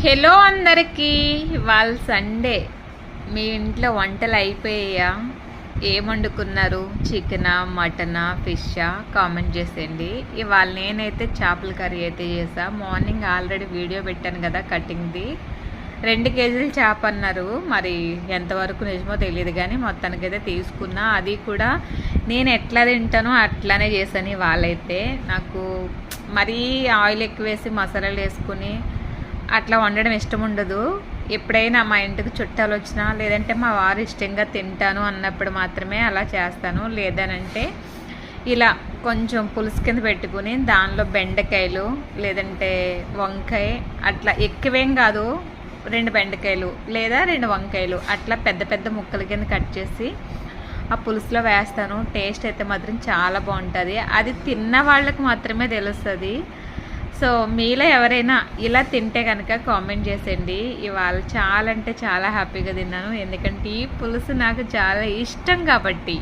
Hello అందరికీ, ఇవాళ Sunday. మీ ఇంట్లో వంటలు అయిపోయాయా? ఏం వండుకున్నారు? చికెనా, మటనా, ఫిషా? కామెంట్ చేసేయండి. ఇవాళ నేనైతే చేపల కర్రీ అయితే చేసా. మార్నింగ్ ఆల్రెడీ వీడియో పెట్టాను కదా కటింగ్ది. 2 కేజీలు చేప అన్నారు, మరి ఎంతవరకు నిజమో తెలియదు కానీ మొత్తానికైతే తీసుకున్నా. అది కూడా నేను ఎట్లా తింటానో అట్లానే చేశాను. వాళ్ళైతే నాకు మరీ ఆయిల్ ఎక్కువ వేసి మసాలాలు వేసుకుని అట్లా వండడం ఇష్టం ఉండదు. ఎప్పుడైనా మా ఇంటికి చుట్టాలు వచ్చినా లేదంటే మా వారు ఇష్టంగా తింటాను అన్నప్పుడు మాత్రమే అలా చేస్తాను. లేదనంటే ఇలా కొంచెం పులుసు కింద పెట్టుకుని దానిలో బెండకాయలు లేదంటే వంకాయ, అట్లా ఎక్కువేం కాదు, 2 బెండకాయలు లేదా 2 వంకాయలు అట్లా పెద్ద పెద్ద ముక్కల కింద కట్ చేసి ఆ పులుసులో వేస్తాను. టేస్ట్ అయితే మాత్రం చాలా బాగుంటుంది. అది తిన్న వాళ్ళకి మాత్రమే తెలుస్తుంది. సో మీలో ఎవరైనా ఇలా తింటే కనుక కామెంట్ చేసేయండి. ఇవాళ చాలా అంటే చాలా హ్యాపీగా తిన్నాను, ఎందుకంటే ఈ పులుసు నాకు చాలా ఇష్టం కాబట్టి.